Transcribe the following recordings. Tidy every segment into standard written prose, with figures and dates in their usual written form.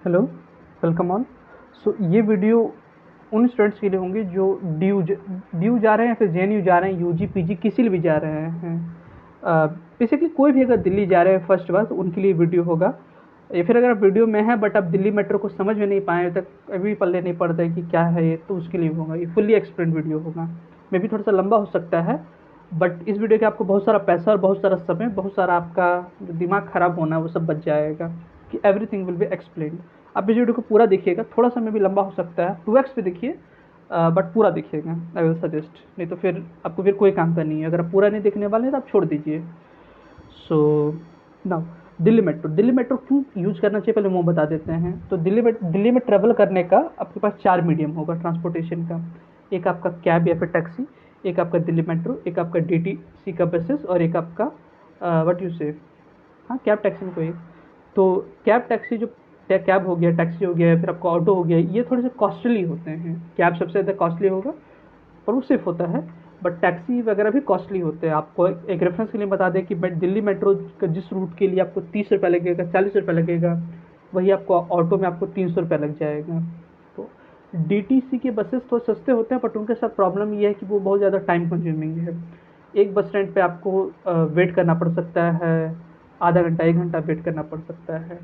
Hello, welcome all. सो ये video उन students के लिए होंगे जो डी यू जा रहे हैं, फिर जे जा रहे हैं, यूजी पीजी किसी लिए भी जा रहे हैं। बेसिकली कोई भी अगर दिल्ली जा रहे हैं फर्स्ट बार, तो उनके लिए वीडियो होगा। या फिर अगर आप वीडियो में है बट आप दिल्ली मेट्रो को समझ में नहीं पाए तक, अभी पल्ले नहीं पड़ता है कि क्या है ये, तो उसके लिए होगा। ये फुल्ली एक्सप्लेन वीडियो होगा। मे भी थोड़ा सा लंबा हो सकता है, बट इस वीडियो के आपको बहुत सारा पैसा और बहुत सारा समय, बहुत सारा आपका जो दिमाग खराब होना है वो सब बच जाएगा, कि एवरीथिंग विल बी एक्सप्लेन्ड। आप इस वीडियो को पूरा देखिएगा। थोड़ा सा में भी लंबा हो सकता है, 2x पे देखिए, बट पूरा देखिएगा। आई विल सजेस्ट, नहीं तो फिर आपको फिर कोई काम का नहीं है। अगर आप पूरा नहीं देखने वाले हैं तो आप छोड़ दीजिए। सो नाउ दिल्ली मेट्रो क्यों यूज़ करना चाहिए पहले वो बता देते हैं। तो दिल्ली में ट्रैवल करने का आपके पास 4 मीडियम होगा ट्रांसपोर्टेशन का। एक आपका कैब या फिर टैक्सी, एक आपका दिल्ली मेट्रो, एक आपका डीटीसी का बसेस, और एक आपका व्हाट यू से, हाँ कैब टैक्सी में कोई। तो कैब टैक्सी जो कैब हो गया, टैक्सी हो गया, फिर आपका ऑटो हो गया, ये थोड़े से कॉस्टली होते हैं। कैब सबसे ज़्यादा कॉस्टली होगा और वो सेफ होता है, बट टैक्सी वगैरह भी कॉस्टली होते हैं। आपको एक रेफरेंस के लिए बता दें कि दिल्ली मेट्रो का जिस रूट के लिए आपको 30 रुपये लगेगा, 40 रुपये लगेगा, वही आपको ऑटो में आपको 300 रुपये लग जाएगा। तो डीटीसी के बसेस तो सस्ते होते हैं, बट उनके साथ प्रॉब्लम ये है कि वो बहुत ज़्यादा टाइम कंज्यूमिंग है। एक बस स्टैंड पे आपको वेट करना पड़ सकता है, आधा घंटा 1 घंटा वेट करना पड़ सकता है।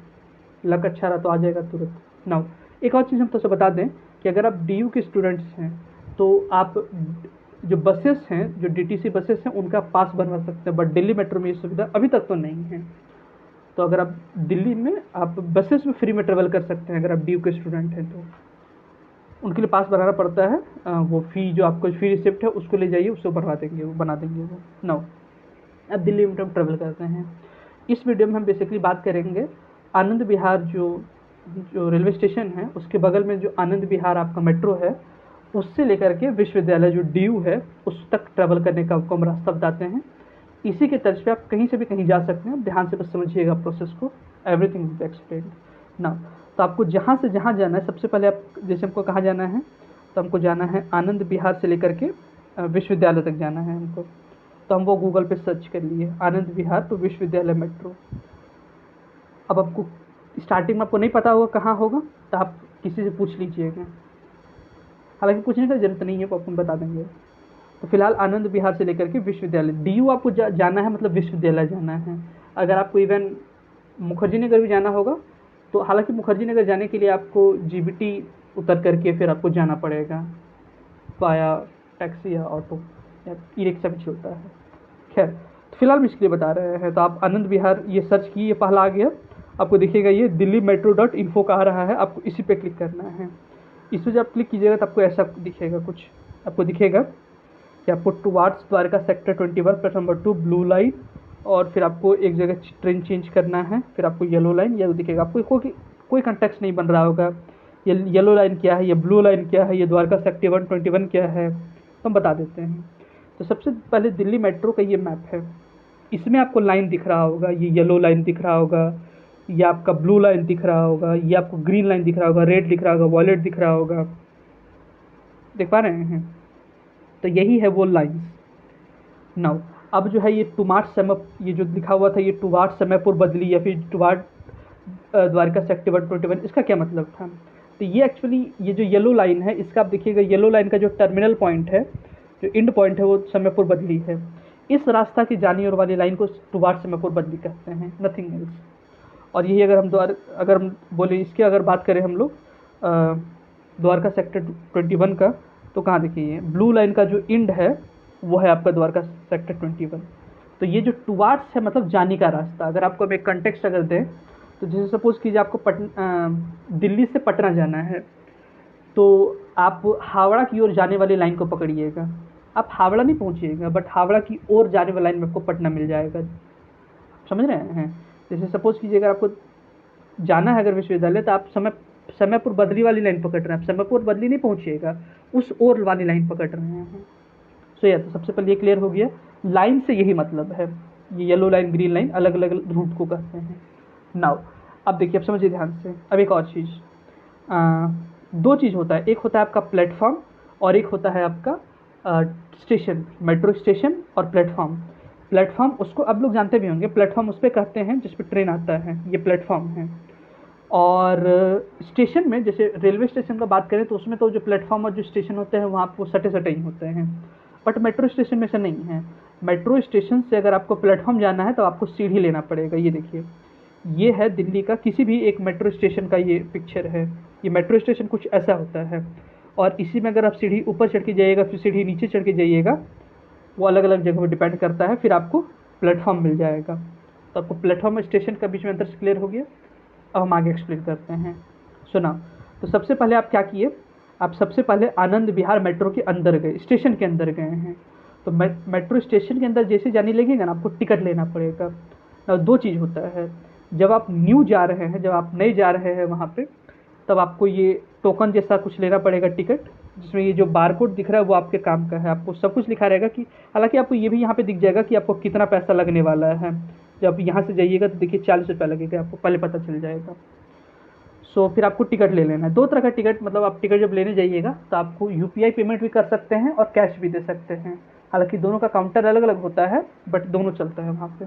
लक अच्छा रहा तो आ जाएगा तुरंत। नाउ एक और चीज़ हम तो बता दें कि अगर आप डीयू के स्टूडेंट्स हैं तो आप जो बसेस हैं, जो डीटीसी बसेस हैं, उनका पास बनवा सकते हैं, बट दिल्ली मेट्रो में ये सुविधा अभी तक तो नहीं है। तो अगर आप दिल्ली में आप बसेस में फ्री में ट्रेवल कर सकते हैं, अगर आप डीयू के स्टूडेंट हैं तो उनके लिए पास बनाना पड़ता है। वो फ़ी जो आपको फ़ी रिसिप्ट है उसको ले जाइए, उसको बनवा देंगे, वो बना देंगे वो। नाउ अब दिल्ली में हम ट्रेवल करते हैं। इस वीडियो में हम बेसिकली बात करेंगे आनंद विहार जो जो रेलवे स्टेशन है उसके बगल में जो आनंद विहार आपका मेट्रो है, उससे लेकर के विश्वविद्यालय जो डीयू है उस तक ट्रैवल करने का आपको हम रास्ता बताते हैं। इसी के तर्ज पे आप कहीं से भी कहीं जा सकते हैं। ध्यान से बस समझिएगा प्रोसेस को, everything will be explained now. तो आपको जहाँ से जहाँ जाना है, सबसे पहले आप जैसे हमको कहाँ जाना है, तो हमको जाना है आनंद विहार से लेकर के विश्वविद्यालय तक जाना है हमको। तो हम वो गूगल पे सर्च कर लिए, आनंद विहार तो विश्वविद्यालय मेट्रो। अब आपको स्टार्टिंग में आपको नहीं पता होगा कहाँ होगा, तो आप किसी से पूछ लीजिएगा। हालांकि पूछने का जरूरत नहीं है, वो आपको बता देंगे। तो फिलहाल आनंद विहार से लेकर के विश्वविद्यालय, डीयू आपको जाना है, मतलब विश्वविद्यालय जाना है। अगर आपको इवन मुखर्जी नगर भी जाना होगा, तो हालांकि मुखर्जी नगर जाने के लिए आपको जीबीटी उतर करके फिर आपको जाना पड़ेगा, वाया टैक्सी या ऑटो या ई रिक्शा भी चलता है। खैर, तो फिलहाल हम इसके लिए बता रहे हैं। तो आप आनंद विहार ये सर्च किए, ये पहला आ गया, आपको दिखेगा ये दिल्ली मेट्रो .info का आ रहा है, आपको इसी पे क्लिक करना है। इस पर जब आप क्लिक कीजिएगा तो आपको ऐसा दिखेगा कुछ, आपको दिखेगा कि आपको towards Dwarka sector 21 platform number 2 blue line, और फिर आपको एक जगह ट्रेन चेंज करना है, फिर आपको येलो लाइन ये दिखेगा। आपको कोई कंटेक्स्ट नहीं बन रहा होगा, ये येलो लाइन क्या है, ये ब्लू लाइन क्या है, ये द्वारका सेक्टर 121 क्या है, तो हम बता देते हैं। तो सबसे पहले दिल्ली मेट्रो का ये मैप है, इसमें आपको लाइन दिख रहा होगा, ये येलो लाइन दिख रहा होगा, ये आपका ब्लू लाइन दिख रहा होगा, ये आपको ग्रीन लाइन दिख रहा होगा, रेड दिख रहा होगा, वॉयलेट दिख रहा होगा, देख पा रहे हैं। तो यही है वो लाइन्स। नाउ अब जो है ये टुवार्ड्स समय, ये जो लिखा हुआ था ये टुवार्ड्स समयपुर बदली या फिर टुवार्ड द्वारका सेक्टर 121, इसका क्या मतलब था। तो ये एक्चुअली ये जो येलो लाइन है, इसका आप देखिएगा, येलो लाइन का जो टर्मिनल पॉइंट है, जो एंड पॉइंट है, वो समयपुर बदली है। इस रास्ता की जाने और वाली लाइन को टुवार्ड्स समयपुर बदली कहते हैं, नथिंग एल्स। और यही अगर हम बोले इसके, अगर बात करें हम लोग द्वारका सेक्टर 21 का, तो कहाँ देखिए ब्लू लाइन का जो एंड है वो है आपका द्वारका सेक्टर 21। तो ये जो टुवार्ड्स है मतलब जाने का रास्ता। अगर आपको हम एक कंटेक्स्ट अगर दें, तो जैसे सपोज कीजिए आपको दिल्ली से पटना जाना है, तो आप हावड़ा की ओर जाने वाली लाइन को पकड़िएगा। आप हावड़ा नहीं पहुंचिएगा, बट हावड़ा की ओर जाने वाली लाइन में आपको पटना मिल जाएगा। समझ रहे हैं। जैसे सपोज कीजिए अगर आपको जाना है अगर विश्वविद्यालय, तो आप समयपुर बदली वाली लाइन पकड़ रहे हैं, आप समयपुर बदली नहीं पहुंचिएगा, उस ओर वाली लाइन पकड़ रहे हैं। सो या तो सबसे पहले ये क्लियर हो गया, लाइन से यही मतलब है। ये येलो लाइन ग्रीन लाइन अलग अलग रूट को कहते हैं। नाउ अब देखिए, अब समझिए ध्यान से। अब एक और चीज़, दो चीज़ होता है, एक होता है आपका प्लेटफॉर्म और एक होता है आपका स्टेशन, मेट्रो स्टेशन और प्लेटफॉर्म। प्लेटफॉर्म उसको अब लोग जानते भी होंगे, प्लेटफॉर्म उस पर कहते हैं जिस पर ट्रेन आता है, ये प्लेटफॉर्म है। और स्टेशन में, जैसे रेलवे स्टेशन का बात करें तो उसमें तो जो प्लेटफॉर्म और जो स्टेशन होते हैं वहाँ आपको सटे सटे ही होते हैं, बट मेट्रो स्टेशन में ऐसा नहीं है। मेट्रो स्टेशन से अगर आपको प्लेटफॉर्म जाना है तो आपको सीढ़ी लेना पड़ेगा। ये देखिए, ये है दिल्ली का किसी भी एक मेट्रो स्टेशन का ये पिक्चर है। ये मेट्रो स्टेशन कुछ ऐसा होता है, और इसी में अगर आप सीढ़ी ऊपर चढ़ के जाइएगा फिर सीढ़ी नीचे चढ़ के जाइएगा, वो अलग अलग जगह पर डिपेंड करता है, फिर आपको प्लेटफॉर्म मिल जाएगा। तो आपको प्लेटफॉर्म और स्टेशन का बीच में अंतर क्लियर हो गया। अब हम आगे एक्सप्लेन करते हैं। सुना, तो सबसे पहले आप क्या किए, आप सबसे पहले आनंद विहार मेट्रो के अंदर गए, स्टेशन के अंदर गए हैं। तो मेट्रो स्टेशन के अंदर जैसे जाने लगेगा ना, आपको टिकट लेना पड़ेगा। ना दो चीज़ होता है, जब आप न्यू जा रहे हैं, जब आप नए जा रहे हैं वहाँ पे, तब आपको ये टोकन जैसा कुछ लेना पड़ेगा टिकट, जिसमें ये जो बारकोड दिख रहा है वो आपके काम का है। आपको सब कुछ लिखा रहेगा कि, हालांकि आपको ये भी यहाँ पे दिख जाएगा कि आपको कितना पैसा लगने वाला है। जब यहाँ से जाइएगा तो देखिए 40 रुपये लगेगा, आपको पहले पता चल जाएगा। सो फिर आपको टिकट ले लेना है। दो तरह का टिकट, मतलब आप टिकट जब लेने जाइएगा तो आपको यूपीआई पेमेंट भी कर सकते हैं और कैश भी दे सकते हैं। हालांकि दोनों का काउंटर अलग अलग होता है, बट दोनों चलता है वहाँ पे।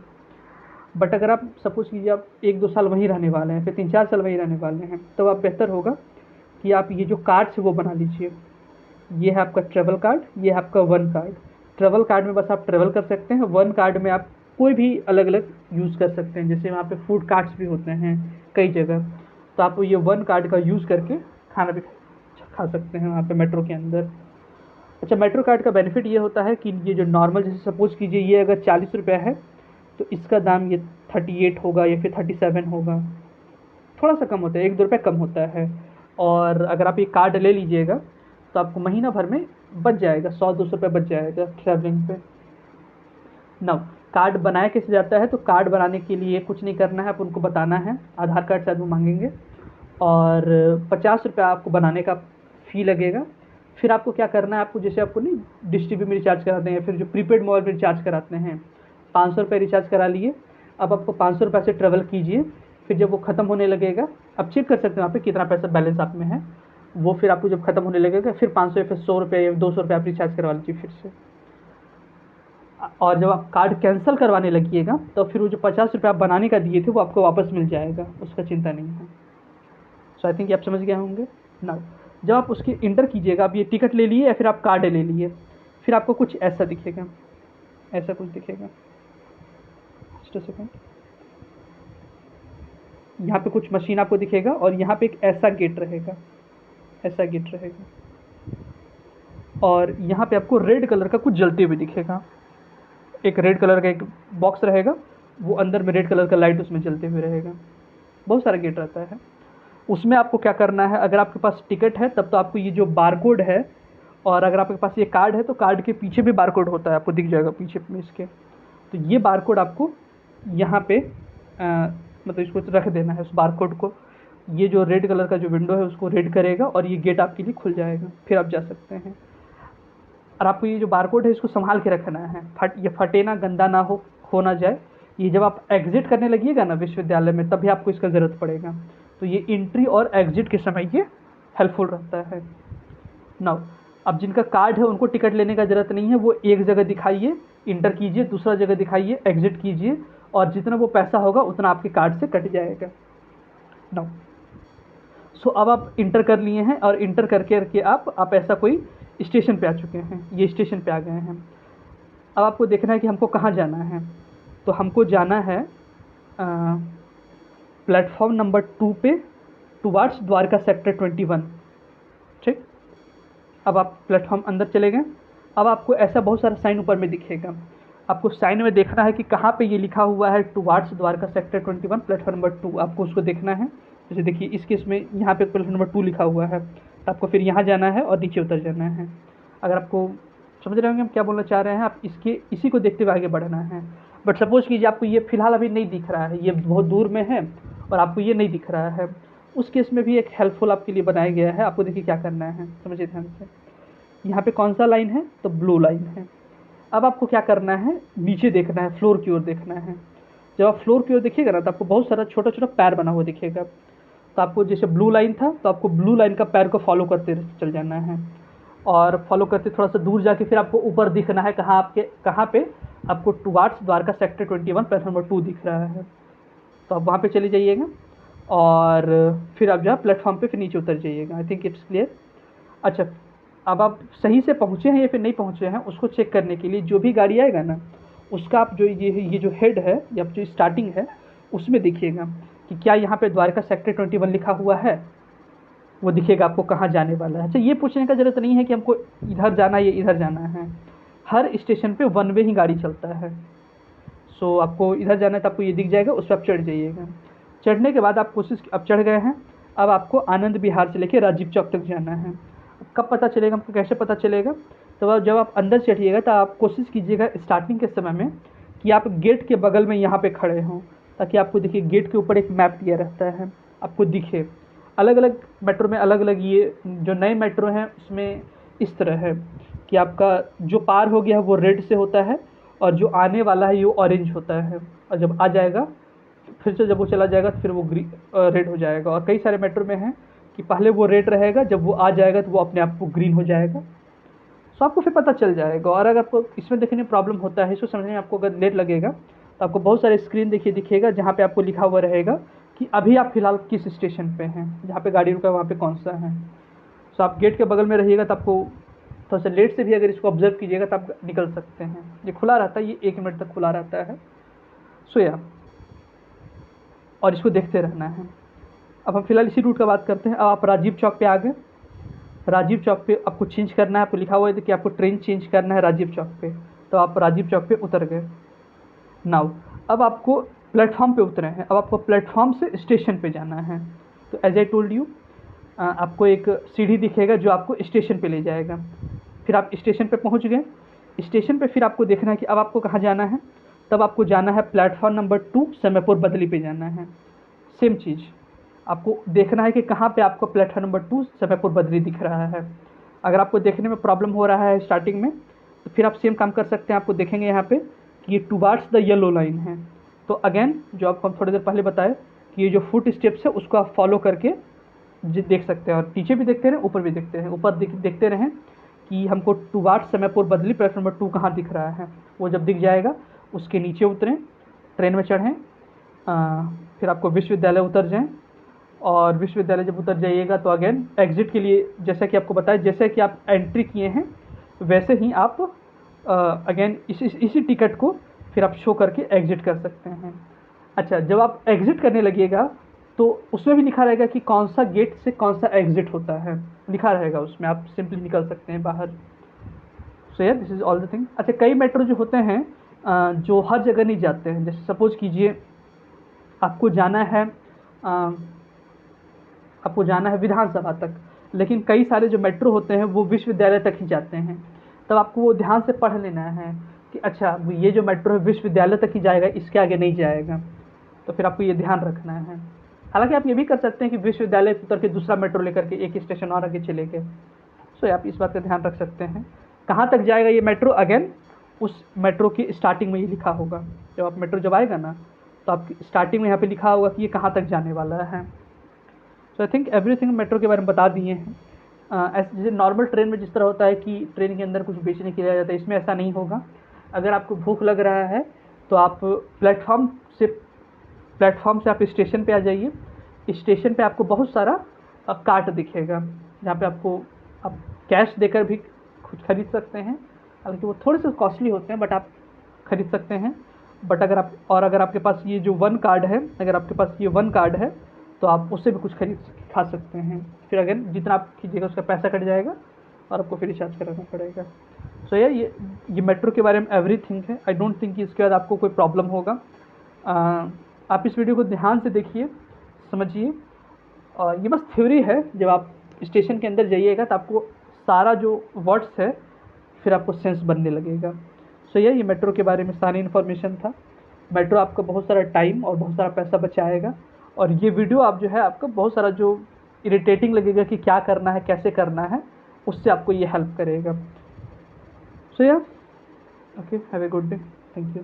बट अगर आप सपोज कीजिए आप 1-2 साल वहीं रहने वाले हैं, फिर 3-4 साल वहीं रहने वाले हैं, तो आप बेहतर होगा कि आप ये जो कार्ड है वो बना लीजिए। ये है आपका ट्रेवल कार्ड, ये है आपका वन कार्ड। ट्रेवल कार्ड में बस आप ट्रेवल कर सकते हैं, वन कार्ड में आप कोई भी अलग अलग यूज़ कर सकते हैं। जैसे वहाँ पे फूड कार्ड्स भी होते हैं कई जगह, तो आप ये वन कार्ड का यूज़ करके खाना भी खा सकते हैं वहाँ पे मेट्रो के अंदर। अच्छा, मेट्रो कार्ड का बेनिफिट ये होता है कि ये जो नॉर्मल, जैसे सपोज कीजिए ये अगर 40 रुपये है तो इसका दाम ये 38 होगा या फिर 37 होगा, थोड़ा सा कम होता है, 1-2 रुपये कम होता है। और अगर आप ये कार्ड ले लीजिएगा तो आपको महीना भर में बच जाएगा 100-200 रुपये बच जाएगा ट्रैवलिंग पे। नौ, कार्ड बनाया कैसे जाता है, तो कार्ड बनाने के लिए कुछ नहीं करना है, आप उनको बताना है, आधार कार्ड शायद वो मांगेंगे, और 50 रुपये आपको बनाने का फ़ी लगेगा। फिर आपको क्या करना है, आपको जैसे आपको नहीं डिश टीवी में रिचार्ज कराते हैं, फिर जो प्रीपेड मोबाइल में रिचार्ज कराते हैं, 500 रुपये रिचार्ज करा लिए। अब आपको 500 रुपये से ट्रेवल कीजिए, फिर जब वो ख़त्म होने लगेगा, आप चेक कर सकते हैं वहाँ पे कितना पैसा बैलेंस आप में है, वो फिर आपको जब ख़त्म होने लगेगा फिर 500 या फिर 100 रुपये या 200 रुपये आप रिचार्ज करवा लीजिए फिर से। और जब आप कार्ड कैंसिल करवाने लगिएगा तो फिर वो जो 50 रुपये आप बनाने का दिए थे वो आपको वापस मिल जाएगा, उसका चिंता नहीं है। सो आई थिंक आप समझ गए होंगे ना। जब आप उसके इंटर कीजिएगा, आप ये टिकट ले लिए या फिर आप कार्ड ले लिए, फिर आपको कुछ ऐसा दिखेगा, ऐसा कुछ दिखेगा। जस्ट अ सेकेंड, यहाँ पे कुछ मशीन आपको दिखेगा और यहाँ पे एक ऐसा गेट रहेगा, ऐसा गेट रहेगा, और यहाँ पे आपको रेड कलर का कुछ जलते हुए दिखेगा। एक रेड कलर का एक बॉक्स रहेगा, वो अंदर में रेड कलर का लाइट उसमें जलते हुए रहेगा। बहुत सारा गेट रहता है। उसमें आपको क्या करना है, अगर आपके पास टिकट है तब तो आपको ये जो बारकोड है, और अगर आपके पास ये कार्ड है तो कार्ड के पीछे भी बारकोड होता है, आपको दिख जाएगा पीछे में इसके। तो ये बारकोड आपको यहाँ पे मतलब इसको रख देना है, उस बारकोड को। ये जो रेड कलर का जो विंडो है उसको रेड करेगा और ये गेट आपके लिए खुल जाएगा, फिर आप जा सकते हैं। और आपको ये जो बारकोड है इसको संभाल के रखना है, ये फटे ना, गंदा ना हो ना जाए। ये जब आप एग्जिट करने लगिएगा ना विश्वविद्यालय में, तभी आपको इसका ज़रूरत पड़ेगा। तो ये एंट्री और एग्जिट के समय ये हेल्पफुल रहता है। नाउ अब जिनका कार्ड है उनको टिकट लेने का ज़रूरत नहीं है, वो एक जगह दिखाइए, इंटर कीजिए, दूसरा जगह दिखाइए, एग्जिट कीजिए, और जितना वो पैसा होगा उतना आपके कार्ड से कट जाएगा। नाउ सो अब आप इंटर कर लिए हैं, और इंटर करके आप ऐसा कोई स्टेशन पे आ चुके हैं, ये स्टेशन पे आ गए हैं। अब आपको देखना है कि हमको कहाँ जाना है। तो हमको जाना है प्लेटफॉर्म नंबर 2 पे, टुवार्ड्स द्वारका सेक्टर 21। ठीक, अब आप प्लेटफॉर्म अंदर चले गए। अब आपको ऐसा बहुत सारा साइन ऊपर में दिखेगा, आपको साइन में देखना है कि कहाँ पे ये लिखा हुआ है towards Dwarka sector 21 platform number 2, आपको उसको देखना है। जैसे देखिए इस केस में यहाँ पे प्लेटफॉर्म नंबर 2 लिखा हुआ है, तो आपको फिर यहाँ जाना है और नीचे उतर जाना है। अगर आपको समझ रहे होंगे हम क्या बोलना चाह रहे हैं, आप इसी को देखते हुए आगे बढ़ना है। बट सपोज कीजिए आपको ये फिलहाल अभी नहीं दिख रहा है, ये बहुत दूर में है और आपको ये नहीं दिख रहा है, उस केस में भी एक हेल्पफुल आपके लिए बनाया गया है। आपको देखिए क्या करना है, समझिए ध्यान से। यहाँ पे कौन सा लाइन है, तो ब्लू लाइन है। अब आपको क्या करना है, नीचे देखना है, फ्लोर की ओर देखना है। जब आप फ्लोर की ओर देखिएगा ना, तो आपको बहुत सारा छोटा छोटा पैर बना हुआ दिखेगा। तो आपको जैसे ब्लू लाइन था, तो आपको ब्लू लाइन का पैर को फॉलो करते चल जाना है, और फॉलो करते थोड़ा सा दूर जाके फिर आपको ऊपर दिखना है, कहाँ पे आपको towards Dwarka sector 21 platform number 2 दिख रहा है। तो आप वहाँ पे चले जाइएगा। और फिर आप जो है प्लेटफॉर्म पे फिर नीचे उतर जाइएगा। I think it's clear. अच्छा, अब आप सही से पहुँचे हैं या फिर नहीं पहुँचे हैं उसको चेक करने के लिए जो भी गाड़ी आएगा ना, उसका आप जो ये जो हेड है या जो स्टार्टिंग है उसमें देखिएगा कि क्या यहाँ पे द्वारका सेक्टर 21 लिखा हुआ है, वो दिखेगा आपको कहाँ जाने वाला है। अच्छा, ये पूछने का ज़रूरत नहीं है कि हमको इधर जाना है या इधर जाना है, हर स्टेशन पे वन वे ही गाड़ी चलता है। सो आपको इधर जाना है तो आपको ये दिख जाएगा, उस पर आप चढ़ जाइएगा। चढ़ने के बाद आप कोशिश, अब चढ़ गए हैं, अब आपको आनंद विहार से लेकर राजीव चौक तक जाना है। अब कब पता चलेगा हमको, कैसे पता चलेगा? तो जब आप अंदर चढ़िएगा तो आप कोशिश कीजिएगा स्टार्टिंग के समय में कि आप गेट के बगल में यहाँ पे खड़े हों, ताकि आपको देखिए गेट के ऊपर एक मैप दिया रहता है, आपको दिखे। अलग अलग मेट्रो में अलग अलग, ये जो नए मेट्रो हैं उसमें इस तरह है कि आपका जो पार हो गया है वो रेड से होता है और जो आने वाला है वो ऑरेंज होता है, और जब आ जाएगा फिर से जब वो चला जाएगा तो फिर वो रेड हो जाएगा। और कई सारे मेट्रो में है कि पहले वो रेड रहेगा, जब वो आ जाएगा तो वो अपने आप को ग्रीन हो जाएगा। सो आपको फिर पता चल जाएगा। और अगर आपको इसमें देखने में प्रॉब्लम होता है, इसको समझने में आपको अगर लेट लगेगा तो आपको बहुत सारे स्क्रीन दिखेगा जहाँ पे आपको लिखा हुआ रहेगा कि अभी आप फिलहाल किस स्टेशन पे हैं, जहाँ पे गाड़ी रुका है वहाँ पे कौन सा है। सो आप गेट के बगल में रहिएगा तो आपको थोड़ा सा लेट से भी अगर इसको ऑब्जर्व कीजिएगा तो आप निकल सकते हैं। ये खुला रहता है, ये 1 मिनट तक खुला रहता है। सो या, और इसको देखते रहना है। अब हम फिलहाल इसी रूट का बात करते हैं। अब आप राजीव चौक पे आ गए। राजीव चौक पे आपको चेंज करना है, आपको लिखा हुआ है कि आपको ट्रेन चेंज करना है राजीव चौक पे, तो आप राजीव चौक पे उतर गए। नाउ अब आपको प्लेटफॉर्म पे उतरे हैं, अब आपको प्लेटफॉर्म से स्टेशन पे जाना है। तो एज आई टोल्ड यू, आपको एक सीढ़ी दिखेगा जो आपको स्टेशन पे ले जाएगा। फिर आप स्टेशन पे पहुंच गए। स्टेशन पे फिर आपको देखना है कि अब आपको कहाँ जाना है। तब आपको जाना है प्लेटफॉर्म नंबर 2 समयपुर बदली पे जाना है। सेम चीज़ आपको देखना है कि कहाँ पे आपको प्लेटफॉर्म नंबर 2 समयपुर बदली दिख रहा है। अगर आपको देखने में प्रॉब्लम हो रहा है स्टार्टिंग में, तो फिर आप सेम काम कर सकते हैं। आपको देखेंगे यहाँ पे कि ये टुवार्ड्स द येलो लाइन है। तो अगेन जो आपको हम थोड़ी देर पहले बताए कि ये जो फुट स्टेप्स है उसको आप फॉलो करके देख सकते हैं, और पीछे भी देखते रहें, ऊपर भी देखते हैं। ऊपर देखते रहें कि हमको टुवार्ड्स समयपुर बदली प्लेटफॉर्म नंबर 2 कहाँ दिख रहा है। वो जब दिख जाएगा उसके नीचे उतरें, ट्रेन में चढ़ें, फिर आपको विश्वविद्यालय उतर जाएं। और विश्वविद्यालय जब उतर जाइएगा तो अगेन एग्ज़िट के लिए, जैसा कि आपको बताया, जैसे कि आप एंट्री किए हैं वैसे ही आप अगेन इसी टिकट को फिर आप शो करके एग्ज़िट कर सकते हैं। अच्छा, जब आप एग्ज़िट करने लगिएगा तो उसमें भी लिखा रहेगा कि कौन सा गेट से कौन सा एग्ज़िट होता है, लिखा रहेगा उसमें, आप सिंपली निकल सकते हैं बाहर। सो यार, this is all the thing. अच्छा, कई मेट्रो जो होते हैं जो हर जगह नहीं जाते हैं। जैसे सपोज़ कीजिए आपको जाना है विधानसभा तक, लेकिन कई सारे जो मेट्रो होते हैं वो विश्वविद्यालय तक ही जाते हैं। तब आपको वो ध्यान से पढ़ लेना है कि अच्छा ये जो मेट्रो है विश्वविद्यालय तक ही जाएगा, इसके आगे नहीं जाएगा। तो फिर आपको ये ध्यान रखना है। हालांकि आप ये भी कर सकते हैं कि विश्वविद्यालय से उतर के दूसरा मेट्रो लेकर के एक स्टेशन और आगे चले गए। सो आप इस बात का ध्यान रख सकते हैं। कहाँ तक जाएगा ये मेट्रो, अगेन उस मेट्रो की स्टार्टिंग में ही लिखा होगा। जब आप मेट्रो जब आएगा ना तो आपकी स्टार्टिंग में यहाँ पे लिखा होगा कि ये कहाँ तक जाने वाला है। सो आई थिंक एवरीथिंग मेट्रो के बारे में बता दिए हैं। ऐसे जैसे नॉर्मल ट्रेन में जिस तरह होता है कि ट्रेन के अंदर कुछ बेचने के लिए जाता है, इसमें ऐसा नहीं होगा। अगर आपको भूख लग रहा है तो आप प्लेटफॉर्म से आप स्टेशन पे आ जाइए। स्टेशन पे आपको बहुत सारा कार्ट दिखेगा जहाँ पे आप कैश देकर भी कुछ खरीद सकते हैं। हालांकि वो थोड़े से कॉस्टली होते हैं, बट आप खरीद सकते हैं। बट अगर आपके पास ये जो वन कार्ड है, अगर आपके पास ये वन कार्ड है तो आप उससे भी कुछ खा सकते हैं। फिर अगेन जितना आप खींचिएगा उसका पैसा कट जाएगा और आपको फिर रिचार्ज कराना पड़ेगा। सो यार, ये मेट्रो के बारे में एवरीथिंग है। आई डोंट थिंक कि इसके बाद आपको कोई प्रॉब्लम होगा। आप इस वीडियो को ध्यान से देखिए, समझिए। और ये बस थ्योरी है। जब आप स्टेशन के अंदर जाइएगा तो आपको सारा जो वर्ड्स है फिर आपको सेंस बनने लगेगा। सो ये मेट्रो के बारे में सारी इन्फॉर्मेशन था। मेट्रो आपको बहुत सारा टाइम और बहुत सारा पैसा बचाएगा। और ये वीडियो आप जो है आपको बहुत सारा जो इरिटेटिंग लगेगा कि क्या करना है, कैसे करना है, उससे आपको ये हेल्प करेगा। सो या okay, have a good day, thank you.